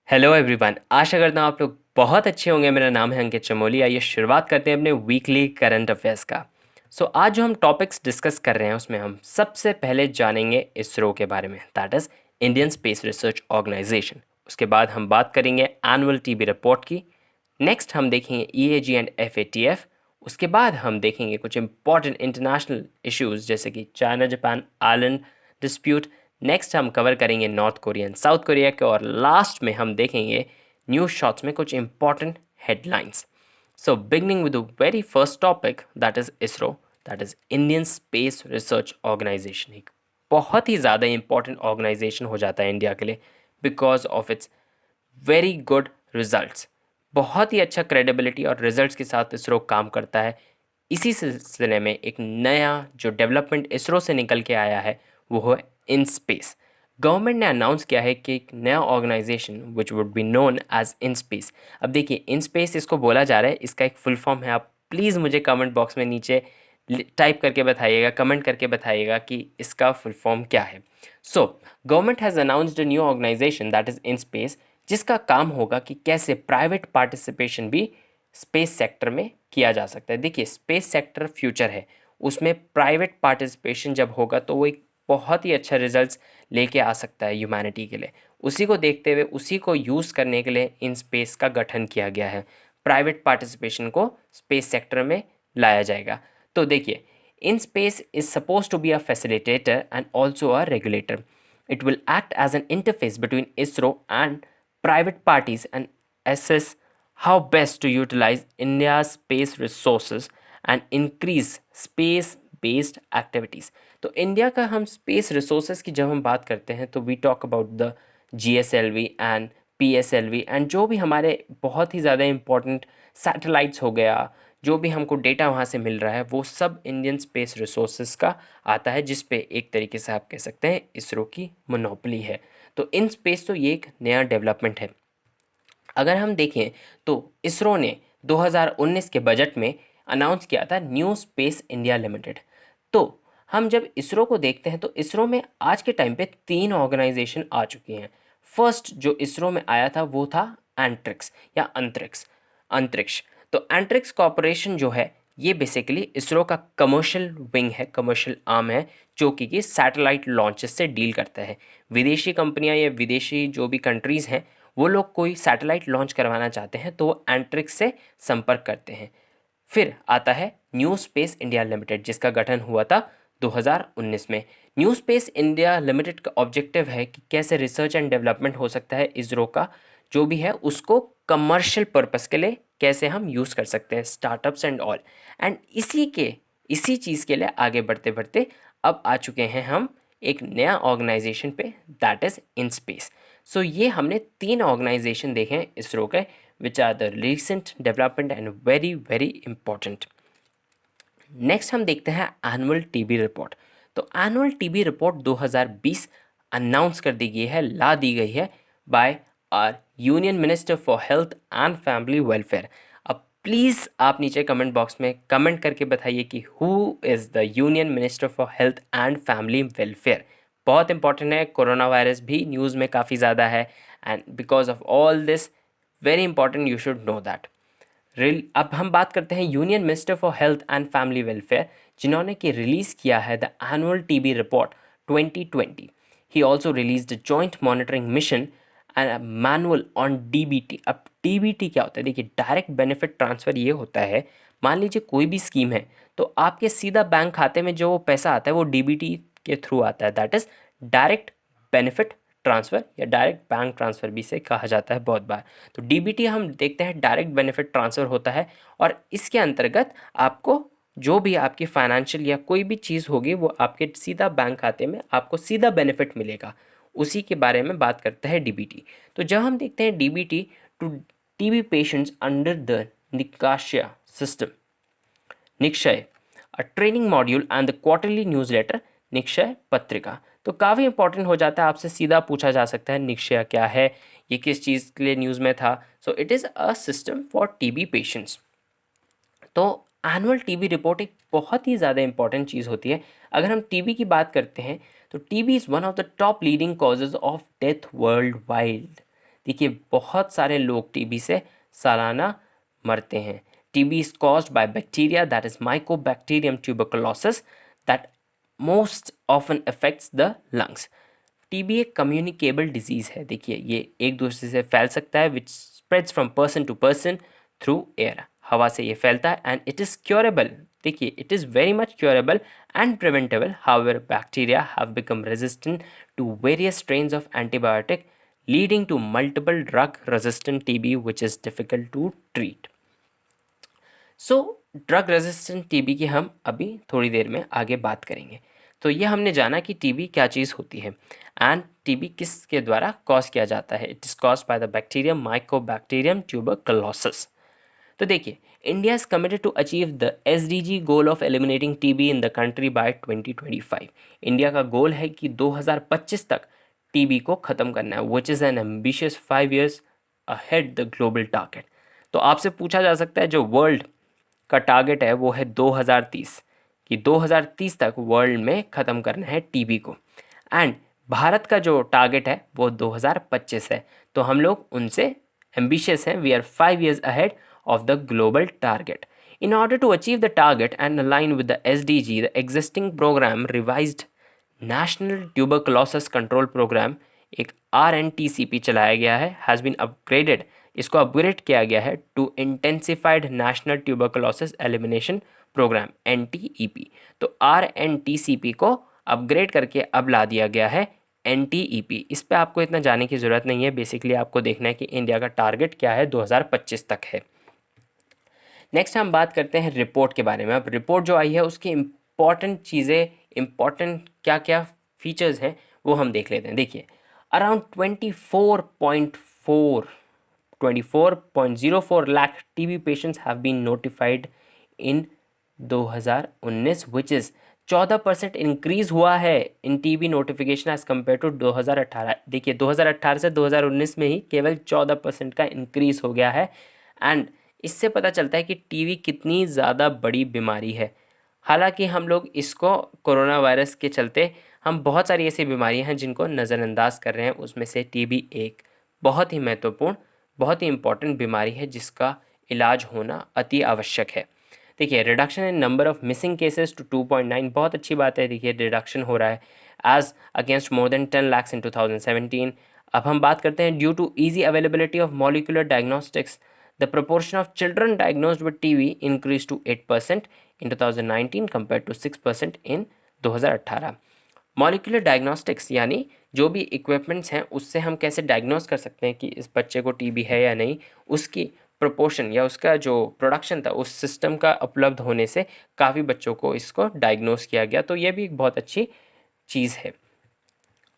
Hello everyone, आशा करता हूँ आप लोग बहुत अच्छे होंगे। मेरा नाम है अंकित चमोली। आइए शुरुआत करते हैं अपने वीकली करंट अफेयर्स का। आज जो हम टॉपिक्स डिस्कस कर रहे हैं उसमें हम सबसे पहले जानेंगे इसरो के बारे में, that is Indian Space Research Organisation. उसके बाद हम बात करेंगे एनुअल टीबी रिपोर्ट की। नेक्स्ट हम देखेंगे ईएजी एंड एफएटीएफ। उसके बाद हम देखेंगे कुछ इंपॉर्टेंट इंटरनेशनल इश्यूज जैसे कि China Japan island dispute. Next हम कवर करेंगे north Korea and south Korea के, और लास्ट में हम देखेंगे न्यूज शॉट्स में कुछ important headlines. Beginning with the very first topic, that is ISRO, that is Indian Space Research Organisation. एक बहुत ही ज़्यादा इंपॉर्टेंट ऑर्गेनाइजेशन हो जाता है इंडिया के लिए because of its very good results. बहुत ही अच्छा क्रेडिबिलिटी और रिजल्ट्स के साथ इसरो काम करता है। इसी सिलसिले में एक नया जो डेवलपमेंट इसरो से निकल के आया है वो है इन स्पेस। गवर्नमेंट ने अनाउंस किया है कि एक नया organisation which would be known as in space. अब देखिए, इन स्पेस इसको बोला जा रहा है, इसका एक फुल फॉर्म है। आप प्लीज़ मुझे कमेंट बॉक्स में नीचे टाइप करके बताइएगा, कमेंट करके बताइएगा कि इसका फुल फॉर्म क्या है। Government has announced a new organisation that is in space, जिसका काम होगा कि कैसे प्राइवेट पार्टिसिपेशन भी स्पेस सेक्टर में किया जा सकता है। देखिए, स्पेस सेक्टर फ्यूचर है, उसमें प्राइवेट पार्टिसिपेशन जब होगा तो वो एक बहुत ही अच्छा रिजल्ट्स लेके आ सकता है ह्यूमैनिटी के लिए। उसी को देखते हुए, उसी को यूज़ करने के लिए इन स्पेस का गठन किया गया है। प्राइवेट पार्टिसिपेशन को स्पेस सेक्टर में लाया जाएगा। तो देखिए, in space is suppose to be a facilitator and also a regulator. It will act as an interface between ISRO and private parties and assess how best to utilize India's space resources and increase space based activities. तो India का हम space resources की जब हम बात करते हैं तो we talk about the GSLV and PSLV and जो भी हमारे बहुत ही ज़्यादा इंपॉर्टेंट सैटेलाइट्स हो गया, जो भी हमको डेटा वहाँ से मिल रहा है वो सब इंडियन स्पेस रिसोर्सेज का आता है, जिस पे एक तरीके से आप कह सकते हैं इसरो की मोनोपोली है। तो इन स्पेस तो ये एक नया डेवलपमेंट है। अगर हम देखें तो इसरो ने 2019 के बजट में अनाउंस किया था न्यू स्पेस इंडिया लिमिटेड। तो हम जब इसरो को देखते हैं तो इसरो में आज के टाइम पे 3 ऑर्गेनाइजेशन आ चुकी हैं। फर्स्ट जो इसरो में आया था वो था एंट्रिक्स या अंतरिक्ष अंतरिक्ष। तो एंट्रिक्स कॉरपोरेशन जो है ये बेसिकली इसरो का कमर्शियल विंग है, कमर्शियल आर्म है, जो कि सैटेलाइट लॉन्चेस से डील करता है। विदेशी कंपनियां या विदेशी जो भी कंट्रीज़ हैं वो लोग कोई सैटेलाइट लॉन्च करवाना चाहते हैं तो वो एंट्रिक्स से संपर्क करते हैं। फिर आता है न्यू स्पेस इंडिया लिमिटेड, जिसका गठन हुआ था 2019 में। न्यू स्पेस इंडिया लिमिटेड का ऑब्जेक्टिव है कि कैसे रिसर्च एंड डेवलपमेंट हो सकता है इसरो का जो भी है उसको कमर्शियल पर्पस के लिए कैसे हम यूज़ कर सकते हैं, स्टार्टअप्स एंड ऑल। एंड इसी चीज़ के लिए आगे बढ़ते बढ़ते अब आ चुके हैं हम एक नया ऑर्गेनाइजेशन पे, दैट इज़ इन स्पेस। ये हमने 3 ऑर्गेनाइजेशन देखे हैं इसरो के, which are the recent development and very very important. Next हम देखते हैं एनुअल टीबी रिपोर्ट। तो एनुअल टीबी रिपोर्ट 2020 अनाउंस कर दी गई है, ला दी गई है by our union minister for health and family welfare. अब प्लीज़ आप नीचे कमेंट बॉक्स में कमेंट करके बताइए कि who is the union minister for health and family welfare. बहुत इंपॉर्टेंट है, कोरोना वायरस भी न्यूज़ में काफ़ी ज़्यादा है and because of all this very important, you should know that. अब हम बात करते हैं union minister for health and family welfare, जिन्होंने कि रिलीज़ किया है the annual TB report 2020। He also release the joint monitoring mission and manual on DBT. अब डीबीटी क्या होता है? देखिए, डायरेक्ट बेनिफिट ट्रांसफ़र ये होता है, मान लीजिए कोई भी स्कीम है तो आपके सीधा बैंक खाते में जो पैसा आता है वो डीबीटी के थ्रू आता है, that is direct benefit transfer या डायरेक्ट बैंक ट्रांसफ़र भी से कहा जाता है बहुत बार। तो डीबीटी हम देखते हैं डायरेक्ट बेनिफिट ट्रांसफ़र होता है, और इसके अंतर्गत आपको जो भी आपकी फाइनेंशियल या कोई भी चीज़ होगी वो आपके सीधा बैंक खाते में आपको सीधा बेनिफिट मिलेगा, उसी के बारे में बात करता है डीबीटी। तो जब हम देखते हैं DBT to TB patients under the Nikshay system, Nikshay, a training module and the quarterly newsletter Nikshay Patrika. तो काफ़ी इंपॉर्टेंट हो जाता है, आपसे सीधा पूछा जा सकता है निक्षय क्या है, ये किस चीज़ के लिए न्यूज़ में था। It is a system for TB patients. तो एनुअल टीबी रिपोर्ट एक बहुत ही ज़्यादा इंपॉर्टेंट चीज़ होती है। अगर हम टीबी की बात करते हैं तो TB is one of the top leading causes of death worldwide. देखिए बहुत सारे लोग टीबी से सालाना मरते हैं। TB is caused by bacteria that is mycobacterium tuberculosis that most often affects the lungs. TB एक कम्युनिकेबल डिजीज़ है। देखिए ये एक दूसरे से फैल सकता है, which spreads from person to person through air. हवा से ये फैलता है एंड इट इज़ क्योरेबल। देखिए it is very much curable and preventable. However bacteria have become resistant to various strains of antibiotic leading to multiple drug resistant TB which is difficult to treat. So drug resistant TB की हम अभी थोड़ी देर में आगे बात करेंगे। तो ये हमने जाना कि टीबी क्या चीज़ होती है एंड टीबी किसके द्वारा कॉज किया जाता है। It is caused by the bacterium mycobacterium tuberculosis. तो देखिए India is committed to achieve the SDG goal of eliminating TB in the country by 2025। India का गोल है कि 2025 तक टीबी को ख़त्म करना है, which is an ambitious 5 years ahead the global target. तो आपसे पूछा जा सकता है जो वर्ल्ड का टारगेट है वो है 2030, कि 2030 तक वर्ल्ड में ख़त्म करना है टीबी को, एंड भारत का जो टारगेट है वो 2025 है। तो हम लोग उनसे एम्बिशियस हैं। We are 5 years ahead of the global target. In order to achieve the target and align with the SDG, the existing program revised National Tuberculosis Control Program एक RNTCP चलाया गया है, has been upgraded, इसको upgrade किया गया है to intensified national tuberculosis elimination programme NTEP। तो RNTCP को अपग्रेड करके अब ला दिया गया है NTEP। इस पे आपको इतना जाने की ज़रूरत नहीं है, बेसिकली आपको देखना है कि इंडिया का टारगेट क्या है 2025 तक है। नेक्स्ट हम बात करते हैं रिपोर्ट के बारे में। अब रिपोर्ट जो आई है उसकी इम्पॉर्टेंट चीज़ें, इम्पॉर्टेंट क्या क्या फीचर्स हैं वो हम देख लेते हैं। देखिए around 24.04 lakh TB patients have been notified in 2019 which is 14% increase हुआ है in TB notification as compare to 2018। देखिए 2018 से 2019 में ही केवल 14% का इंक्रीज़ हो गया है, एंड इससे पता चलता है कि टीबी कितनी ज़्यादा बड़ी बीमारी है। हालांकि हम लोग इसको कोरोना वायरस के चलते हम बहुत सारी ऐसी बीमारियां हैं जिनको नज़रअंदाज कर रहे हैं, उसमें से टीबी एक बहुत ही महत्वपूर्ण, बहुत ही इम्पॉर्टेंट बीमारी है जिसका इलाज होना अति आवश्यक है। देखिए reduction in number of missing cases to 2.9 बहुत अच्छी बात है। देखिए रिडक्शन हो रहा है as against more than 10 lakhs इन 2017। अब हम बात करते हैं due to easy availability of molecular diagnostics the proportion of children diagnosed with TB increased to 8% in 2019 compared to 6% in 2018। Molecular diagnostics यानी जो भी इक्विपमेंट्स हैं उससे हम कैसे डायग्नोस कर सकते हैं कि इस बच्चे को टीबी है या नहीं, उसकी प्रोपोर्शन या उसका जो प्रोडक्शन था उस सिस्टम का उपलब्ध होने से काफ़ी बच्चों को इसको डायग्नोस किया गया। तो ये भी एक बहुत अच्छी चीज़ है।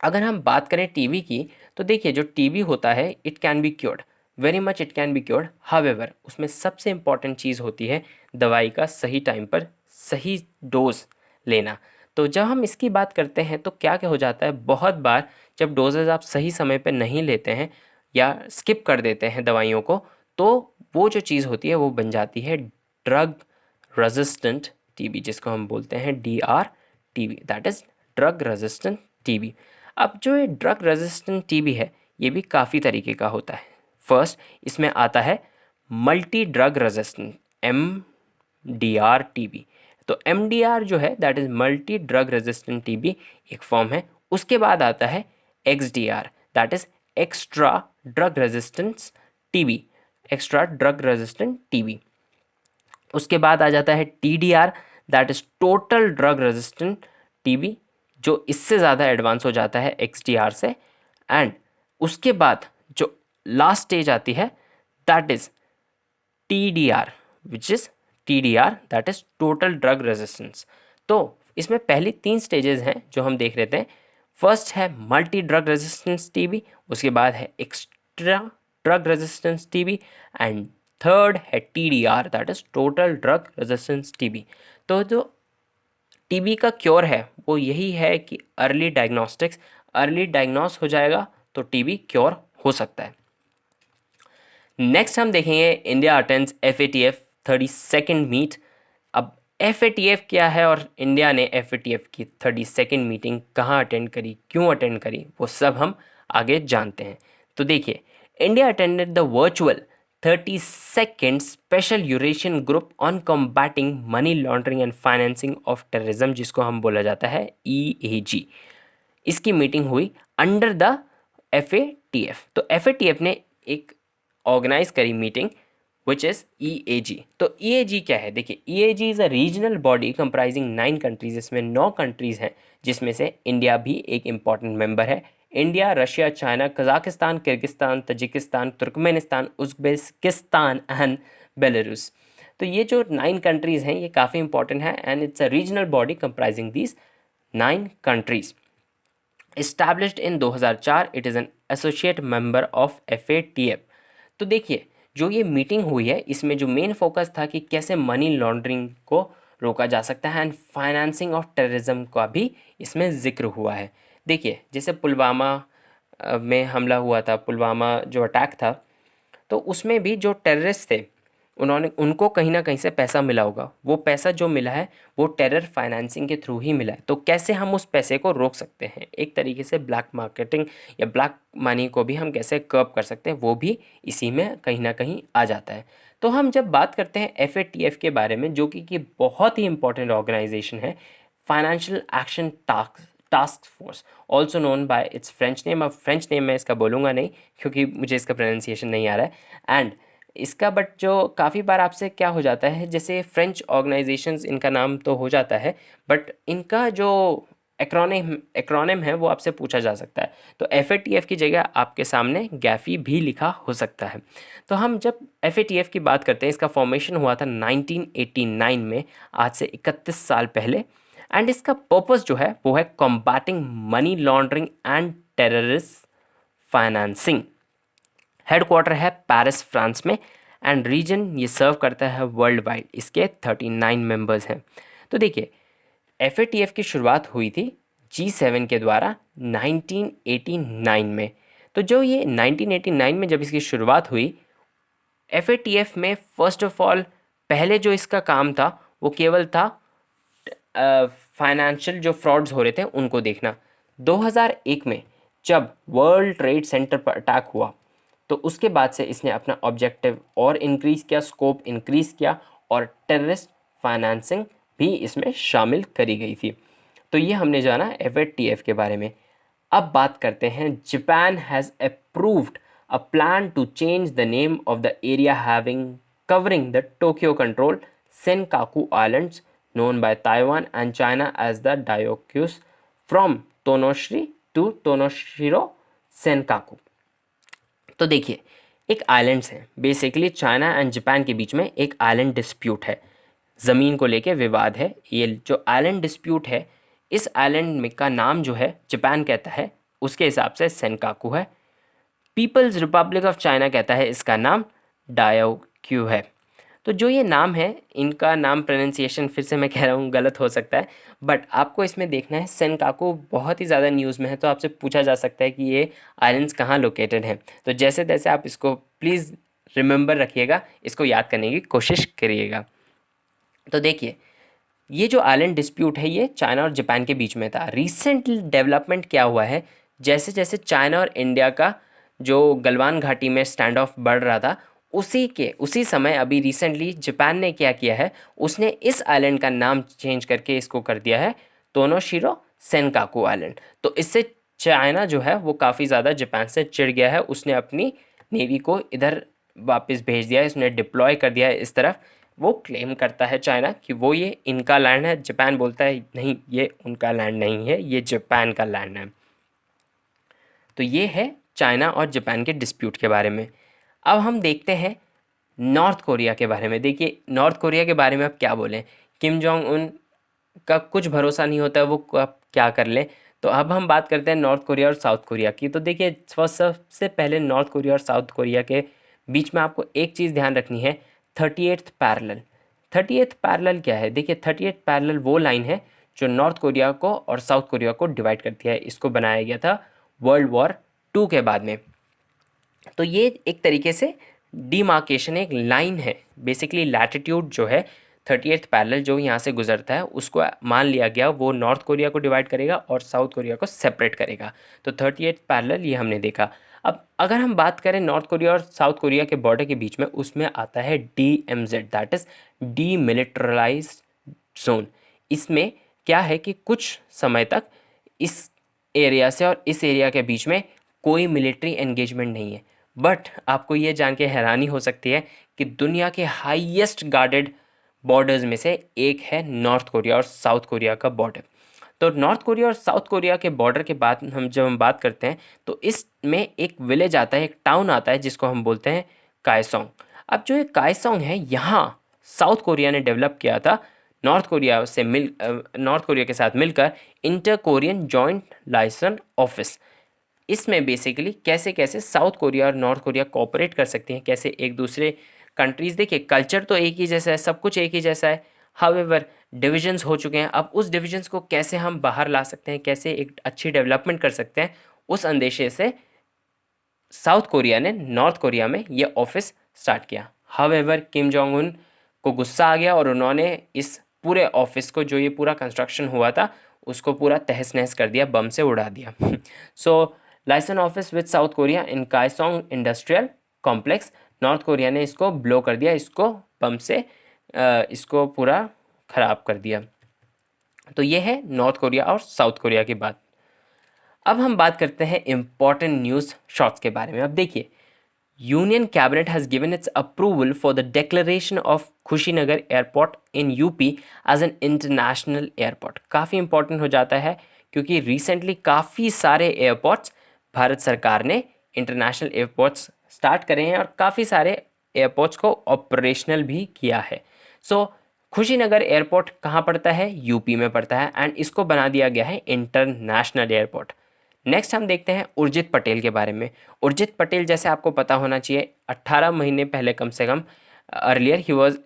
अगर हम बात करें टीबी की तो देखिए जो टीबी होता है it can be cured, very much it can be cured. However उसमें सबसे इम्पॉर्टेंट चीज़ होती है दवाई का सही टाइम पर सही डोज लेना। तो जब हम इसकी बात करते हैं तो क्या क्या हो जाता है, बहुत बार जब डोजेज आप सही समय पर नहीं लेते हैं या स्किप कर देते हैं दवाइयों को, तो वो जो चीज़ होती है वो बन जाती है ड्रग रेजिस्टेंट टीबी, जिसको हम बोलते हैं DRTB, that is drug resistant TB. अब जो ये ड्रग रेजिस्टेंट टीबी है ये भी काफ़ी तरीके का होता है। फर्स्ट इसमें आता है multi drug resistant MDR TB. तो MDR जो है that is multi drug resistant TB एक फॉर्म है। उसके बाद आता है XDR that is extra drug resistance TB, extra drug resistant TB. उसके बाद आ जाता है TDR that is total drug resistant TB, जो इससे ज़्यादा एडवांस हो जाता है XDR से। एंड उसके बाद जो लास्ट स्टेज आती है that is TDR which is TDR that is total drug resistance. तो इसमें पहली 3 स्टेजेस हैं जो हम देख लेते हैं। फर्स्ट है मल्टी ड्रग रेजिस्टेंस टीबी, उसके बाद है extra drug resistance TB, and third है TDR that is total drug resistance TB. तो जो टीबी का क्योर है वो यही है कि अर्ली डायग्नोस्टिक्स, अर्ली डायग्नोस हो जाएगा तो टीबी क्योर हो सकता है। नेक्स्ट हम देखेंगे India attends FATF 32nd meet. अब FATF क्या है और इंडिया ने FATF की 32nd मीटिंग कहाँ अटेंड करी, क्यों अटेंड करी, वो सब हम आगे जानते हैं। तो देखिए India attended the virtual 32nd Special Eurasian Group on Combating Money Laundering and Financing of Terrorism, जिसको हम बोला जाता है EAG। इसकी मीटिंग हुई अंडर द FATF। तो FATF ने एक ऑर्गेनाइज करी मीटिंग विच इज़ EAG। तो EAG क्या है? देखिए, EAG is a regional body comprising 9 countries. इसमें 9 कंट्रीज़ हैं, जिसमें से इंडिया भी एक इम्पॉर्टेंट मेंबर है। India, Russia, China, Kazakhstan, Kyrgyzstan, Tajikistan, Turkmenistan, Uzbekistan and Belarus. तो ये जो 9 कंट्रीज़ हैं, ये काफ़ी इंपॉर्टेंट है and it's a regional body comprising these 9 countries. Established in 2004, it is an associate member of FATF। तो देखिए, जो ये मीटिंग हुई है, इसमें जो मेन फोकस था कि कैसे मनी लॉन्ड्रिंग को रोका जा सकता है एंड फाइनेंसिंग ऑफ टेररिज्म का भी इसमें ज़िक्र हुआ है। देखिए, जैसे पुलवामा में हमला हुआ था, पुलवामा जो अटैक था, तो उसमें भी जो टेररिस्ट थे, उनको कहीं ना कहीं से पैसा मिला होगा। वो पैसा जो मिला है वो टेरर फाइनेंसिंग के थ्रू ही मिला है। तो कैसे हम उस पैसे को रोक सकते हैं? एक तरीके से ब्लैक मार्केटिंग या ब्लैक मनी को भी हम कैसे कर्ब कर सकते हैं, वो भी इसी में कहीं ना कहीं आ जाता है। तो हम जब बात करते हैं FATF के बारे में, जो कि बहुत ही इंपॉर्टेंट ऑर्गेनाइजेशन है, financial action task force, also known by it's French name. अब फ्रेंच नेम मैं इसका बोलूँगा नहीं क्योंकि मुझे इसका प्रोनाउंसिएशन नहीं आ रहा है। एंड इसका बट जो काफ़ी बार आपसे क्या हो जाता है, जैसे फ्रेंच ऑर्गेनाइजेशंस इनका नाम तो हो जाता है, बट इनका जो एक्रोनिम है वो आपसे पूछा जा सकता है। तो FATF की जगह आपके सामने गैफी भी लिखा हो सकता है। तो हम जब FATF की बात करते हैं, इसका फॉर्मेशन हुआ था 1989 में, आज से 31 साल पहले। एंड इसका पर्पस जो है वो है combating money laundering and terrorist financing. Headquarter है पेरिस, फ्रांस में। एंड रीजन ये सर्व करता है वर्ल्ड वाइड। इसके 39 मेंबर्स हैं। तो देखिए, FATF की शुरुआत हुई थी G7 के द्वारा 1989 में। तो जो ये 1989 में जब इसकी शुरुआत हुई, FATF में फर्स्ट ऑफ ऑल पहले जो इसका काम था वो केवल था फाइनेंशियल जो फ्रॉड्स हो रहे थे उनको देखना। 2001 में जब वर्ल्ड ट्रेड सेंटर पर अटैक हुआ, तो उसके बाद से इसने अपना ऑब्जेक्टिव और इंक्रीज़ किया, स्कोप इंक्रीज़ किया, और टेररिस्ट फाइनेंसिंग भी इसमें शामिल करी गई थी। तो ये हमने जाना FATF के बारे में। अब बात करते हैं, Japan has approved a plan to change the name of the area having covering the Tokyo controlled Senkaku Islands, known by Taiwan and China as the Ryukyus, from Tonoshiri to Tonoshiro Senkaku। तो देखिए, एक islands हैं, basically China and Japan के बीच में एक island dispute है, ज़मीन को लेके विवाद है। ये जो आइलैंड डिस्प्यूट है, इस आइलैंड में का नाम जो है जापान कहता है उसके हिसाब से सेनकाकू है। पीपल्स रिपब्लिक ऑफ चाइना कहता है इसका नाम डायोक्यू है। तो जो ये नाम है, इनका नाम प्रोनाउंसिएशन फिर से मैं कह रहा हूँ गलत हो सकता है, बट आपको इसमें देखना है सेनकाकू बहुत ही ज़्यादा न्यूज़ में है, तो आपसे पूछा जा सकता है कि ये आइलैंड्स कहाँ लोकेटेड हैं। तो जैसे तैसे आप इसको प्लीज़ रिमेंबर रखिएगा, इसको याद करने की कोशिश करिएगा। तो देखिए, ये जो आइलैंड डिस्प्यूट है ये चाइना और जापान के बीच में था। रिसेंट डेवलपमेंट क्या हुआ है, जैसे जैसे चाइना और इंडिया का जो गलवान घाटी में स्टैंड ऑफ बढ़ रहा था, उसी समय अभी रिसेंटली जापान ने क्या किया है, उसने इस आइलैंड का नाम चेंज करके इसको कर दिया है तोनोशिरो सेनकाकू आइलैंड। तो इससे चाइना जो है वो काफ़ी ज़्यादा जापान से चिढ़ गया है, उसने अपनी नेवी को इधर वापस भेज दिया है, उसने डिप्लॉय कर दिया है इस तरफ। वो क्लेम करता है चाइना कि वो ये इनका लैंड है, जापान बोलता है नहीं ये उनका लैंड नहीं है, ये जापान का लैंड है। तो ये है चाइना और जापान के डिस्प्यूट के बारे में। अब हम देखते हैं नॉर्थ कोरिया के बारे में। देखिए, नॉर्थ कोरिया के बारे में अब क्या बोलें, किम जोंग उन का कुछ भरोसा नहीं होता है वो कब क्या कर ले। तो अब हम बात करते हैं नॉर्थ कोरिया और साउथ कोरिया की। तो देखिए, सबसे पहले नॉर्थ कोरिया और साउथ कोरिया के बीच में आपको एक चीज़ ध्यान रखनी है, 38th पैरेलल। 38th पैरेलल क्या है? देखिए, 38th पैरेलल वो लाइन है जो नॉर्थ कोरिया को और साउथ कोरिया को डिवाइड करती है। इसको बनाया गया था वर्ल्ड वॉर 2 के बाद में। तो ये एक तरीके से डिमार्केशन, एक लाइन है, बेसिकली लैटिट्यूड जो है 38th पैरेलल जो यहाँ से गुजरता है, उसको मान लिया गया वो नॉर्थ कोरिया को डिवाइड करेगा और साउथ कोरिया को सेपरेट करेगा। तो 38th पैरेलल ये हमने देखा। अब अगर हम बात करें नॉर्थ कोरिया और साउथ कोरिया के बॉर्डर के बीच में, उसमें आता है DMZ, that is demilitarised zone. इसमें क्या है कि कुछ समय तक इस एरिया से और इस एरिया के बीच में कोई मिलिट्री एंगेजमेंट नहीं है। बट आपको ये जान के हैरानी हो सकती है कि दुनिया के हाईएस्ट गार्डेड बॉर्डर्स में से एक है नॉर्थ कोरिया और साउथ कोरिया का बॉर्डर। तो नॉर्थ कोरिया और साउथ कोरिया के बॉर्डर के बाद जब हम बात करते हैं तो इसमें एक विलेज आता है, एक टाउन आता है जिसको हम बोलते हैं कायसोंग। अब जो ये कायसोंग है, यहाँ साउथ कोरिया ने डेवलप किया था नॉर्थ कोरिया के साथ मिलकर inter Korean joint licence office. इसमें बेसिकली कैसे कैसे साउथ कोरिया और नॉर्थ कोरिया कोऑपरेट कर सकती हैं, कैसे एक दूसरे कंट्रीज़, देखिए कल्चर तो एक ही जैसा है, सब कुछ एक ही जैसा है, हाउएवर डिविजन्स हो चुके हैं। अब उस डिविजन्स को कैसे हम बाहर ला सकते हैं, कैसे एक अच्छी डेवलपमेंट कर सकते हैं, उस अंदेशे से साउथ कोरिया ने नॉर्थ कोरिया में ये ऑफिस स्टार्ट किया। हाउएवर किम जोंग उन को गुस्सा आ गया और उन्होंने इस पूरे ऑफिस को, जो ये पूरा कंस्ट्रक्शन हुआ था, उसको पूरा तहस नहस कर दिया, बम से उड़ा दिया। So liaison office with South Korea in Kaesong industrial complex, North Korea ने इसको ब्लो कर दिया, इसको बम से इसको पूरा ख़राब कर दिया। तो ये है नॉर्थ कोरिया और साउथ कोरिया की बात। अब हम बात करते हैं इम्पॉर्टेंट न्यूज़ शॉट्स के बारे में। अब देखिए, union cabinet has given its approval for the declaration of Kushinagar airport in UP as an international airport. काफ़ी इंपॉर्टेंट हो जाता है क्योंकि रिसेंटली काफ़ी सारे एयरपोर्ट्स भारत सरकार ने इंटरनेशनल एयरपोर्ट्स स्टार्ट करे हैं और काफ़ी सारे एयरपोर्ट्स को ऑपरेशनल भी किया है। सो खुशीनगर एयरपोर्ट कहाँ पड़ता है? यूपी में पड़ता है एंड इसको बना दिया गया है इंटरनेशनल एयरपोर्ट। नेक्स्ट हम देखते हैं उर्जित पटेल के बारे में। उर्जित पटेल, जैसे आपको पता होना चाहिए, 18 महीने पहले कम से कम अर्लियर ही वॉज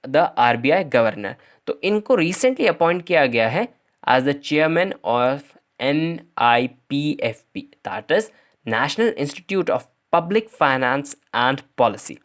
द RBI गवर्नर। तो इनको रिसेंटली अपॉइंट किया गया है as the chairman of NIPFP, that is national institute of public finance and policy.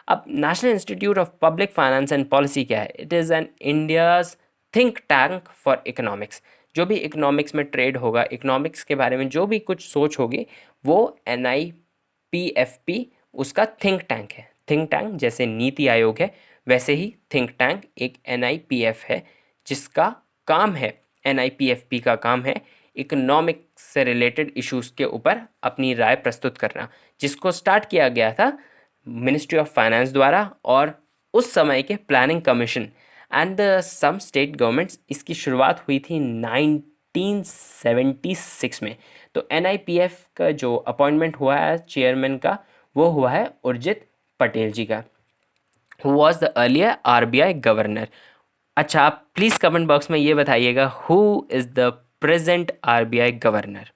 अब national institute of public finance and policy क्या है? It is an India's think tank for economics. जो भी economics में trade होगा, economics के बारे में जो भी कुछ सोच होगी, वो NIPFP उसका थिंक टैंक है। थिंक टैंक जैसे नीति आयोग है, वैसे ही थिंक टैंक एक NIPF है, जिसका काम है, NIPFP का काम है इकोनॉमिक्स से रिलेटेड इश्यूज़ के ऊपर अपनी राय प्रस्तुत करना, जिसको स्टार्ट किया गया था मिनिस्ट्री ऑफ फाइनेंस द्वारा और उस समय के planning commission and some state governments. इसकी शुरुआत हुई थी 1976 में। तो NIPF का जो अपॉइंटमेंट हुआ है चेयरमैन का, वो हुआ है उर्जित पटेल जी का, who was the earlier RBI governor. अच्छा, आप प्लीज़ कमेंट बॉक्स में ये बताइएगा who is the present RBI governor.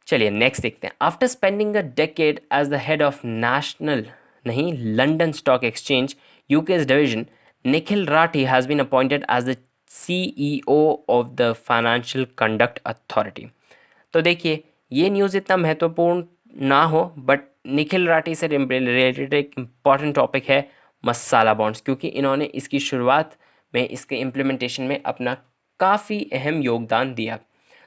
चलिए नेक्स्ट देखते हैं। After spending a decade as the head of national नहीं London stock exchange UK's division, Nikhil Rathi has been appointed as the CEO of the financial conduct authority. तो देखिए, ये news इतना महत्वपूर्ण ना हो, बट निखिल राठी से रिलेटेड एक इम्पॉर्टेंट टॉपिक है मसाला बॉन्ड्स, क्योंकि इन्होंने इसकी शुरुआत में, इसके इम्प्लीमेंटेशन में अपना काफ़ी अहम योगदान दिया।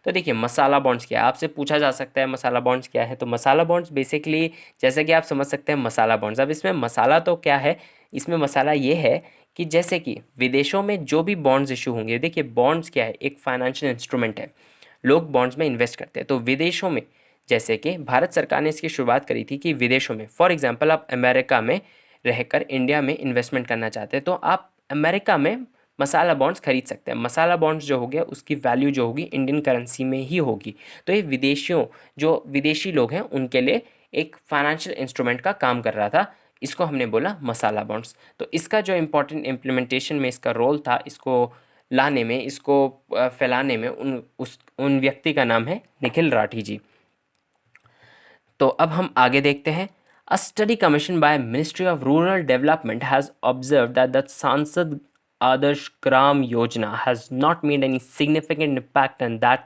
तो देखिए, मसाला बॉन्ड्स क्या है, आपसे पूछा जा सकता है मसाला बॉन्ड्स क्या है। तो मसाला बॉन्ड्स बेसिकली, जैसे कि आप समझ सकते हैं मसाला बॉन्ड्स, अब इसमें मसाला तो क्या है, इसमें मसाला ये है कि जैसे कि विदेशों में जो भी बॉन्ड्स इशू होंगे, देखिए बॉन्ड्स क्या है, एक फाइनेंशियल इंस्ट्रूमेंट है, लोग बॉन्ड्स में इन्वेस्ट करते हैं। तो विदेशों में, जैसे कि भारत सरकार ने इसकी शुरुआत करी थी कि विदेशों में, फॉर एग्जांपल आप अमेरिका में रहकर इंडिया में इन्वेस्टमेंट करना चाहते हैं, तो आप अमेरिका में मसाला बॉन्ड्स खरीद सकते हैं। मसाला बॉन्ड्स जो हो गया, उसकी वैल्यू जो होगी इंडियन करेंसी में ही होगी। तो ये विदेशियों, जो विदेशी लोग हैं, उनके लिए एक फाइनेंशियल इंस्ट्रूमेंट का काम कर रहा था। इसको हमने बोला मसाला बॉन्ड्स। तो इसका जो इम्पोर्टेंट इम्प्लीमेंटेशन में इसका रोल था, इसको लाने में, इसको फैलाने में, उन व्यक्ति का नाम है निखिल राठी जी। तो अब हम आगे देखते हैं। अ study commission by ministry of rural development has observe that the सांसद Adarsh Gram Yojana has not made any significant impact and that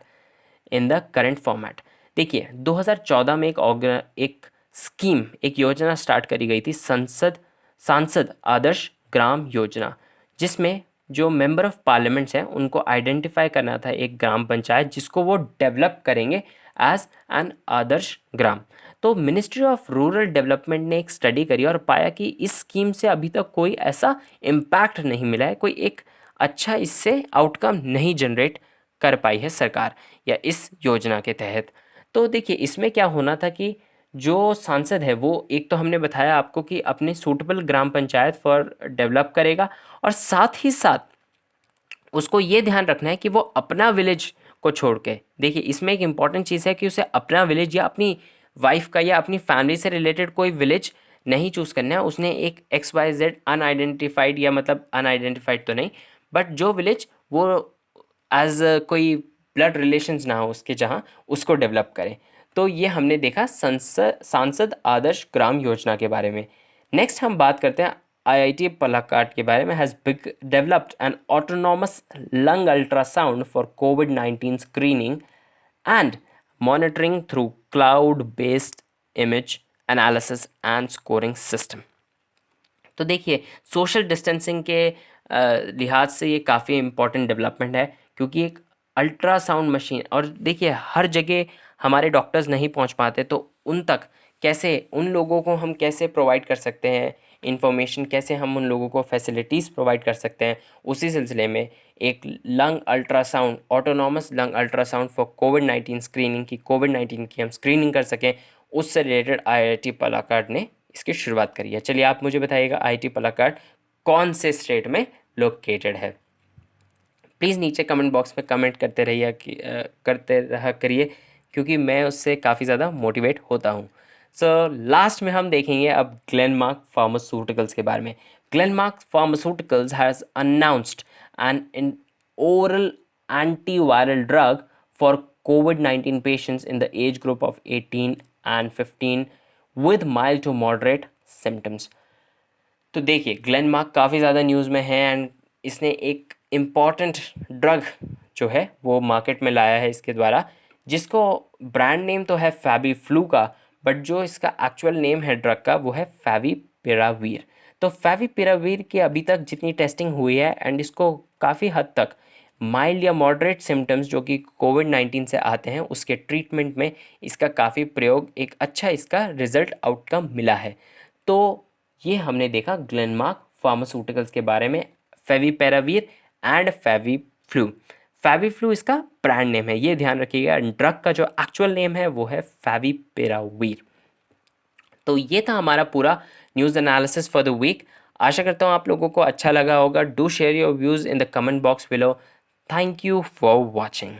in the current format. देखिए, 2014 में एक स्कीम, एक योजना स्टार्ट करी गई थी, सांसद आदर्श ग्राम योजना, जिसमें जो मेंबर ऑफ पार्लियामेंट्स हैं उनको आइडेंटिफाई करना था एक ग्राम पंचायत जिसको वो डेवलप करेंगे एज एन आदर्श ग्राम। तो मिनिस्ट्री ऑफ रूरल डेवलपमेंट ने एक स्टडी करी और पाया कि इस स्कीम से अभी तक कोई ऐसा इम्पैक्ट नहीं मिला है, कोई एक अच्छा इससे आउटकम नहीं जनरेट कर पाई है सरकार या इस योजना के तहत। तो देखिए इसमें क्या होना था कि जो सांसद है वो एक तो हमने बताया आपको कि अपने suitable gram panchayat for develop करेगा, और साथ ही साथ उसको ये ध्यान रखना है कि वो अपना विलेज को छोड़ के, देखिए इसमें एक इम्पॉर्टेंट चीज़ है कि उसे अपना विलेज या अपनी वाइफ का या अपनी फैमिली से रिलेटेड कोई विलेज नहीं चूज़ करना है। उसने एक XYZ अनआइडेंटिफाइड, या मतलब अनआइडेंटिफाइड तो नहीं, बट जो विलेज वो एज कोई ब्लड रिलेशंस ना हो उसके, जहाँ उसको डेवलप करें। तो ये हमने देखा सांसद आदर्श ग्राम योजना के बारे में। नेक्स्ट हम बात करते हैं IIT पलाक्काड के बारे में। Has big developed N autonomous lung ultrasound for COVID-19 screening and monitoring through cloud-based image analysis and scoring system। तो देखिए सोशल डिस्टेंसिंग के लिहाज से ये काफ़ी इम्पोर्टेंट डेवलपमेंट है, क्योंकि एक अल्ट्रासाउंड मशीन, और देखिए हर जगह हमारे डॉक्टर्स नहीं पहुंच पाते, तो उन तक कैसे, उन लोगों को हम कैसे प्रोवाइड कर सकते हैं इंफॉर्मेशन, कैसे हम उन लोगों को फैसिलिटीज़ प्रोवाइड कर सकते हैं। उसी सिलसिले में एक lung ultrasound, autonomous lung ultrasound for COVID-19 screening की, COVID-19 की हम स्क्रीनिंग कर सकें, उससे रिलेटेड IIT पलाक्काड ने इसकी शुरुआत करी है। चलिए आप मुझे बताइएगा IIT पलाक्काड कौन से स्टेट में लोकेटेड है। प्लीज़ नीचे कमेंट बॉक्स में कमेंट करते रहिए करते रहा करिए, क्योंकि मैं उससे काफ़ी ज़्यादा मोटिवेट होता हूँ। सो लास्ट में हम देखेंगे अब ग्लेनमार्क फार्मास्यूटिकल्स के बारे में। Glenmark pharmaceuticals has announced an oral antiviral drug for COVID-19 patients in the age group of 18 and 15 with mild to moderate symptoms। तो देखिए ग्लेनमार्क काफ़ी ज़्यादा न्यूज़ में है, एंड इसने एक इम्पॉर्टेंट ड्रग जो है वो मार्केट में लाया है इसके द्वारा, जिसको ब्रांड नेम तो है फैबीफ्लू का, बट जो इसका एक्चुअल नेम है ड्रग का वो है फैविपिरावीर। तो फैविपिरावीर की अभी तक जितनी टेस्टिंग हुई है, एंड इसको काफ़ी हद तक माइल्ड या मॉडरेट सिम्टम्स जो कि COVID-19 से आते हैं उसके ट्रीटमेंट में इसका काफ़ी प्रयोग, एक अच्छा इसका रिजल्ट आउटकम मिला है। तो ये हमने देखा ग्लेनमार्क फार्मास्यूटिकल्स के बारे में, फेविपिरावीर एंड फेविफ्लू। फेविफ्लू इसका ब्रांड नेम है, ये ध्यान रखिएगा। ड्रग का जो एक्चुअल नेम है वो है फेविपिरावीर। तो ये था हमारा पूरा news analysis for the week. आशा करता हूँ आप लोगों को अच्छा लगा होगा। Do share your views in the comment box below. Thank you for watching.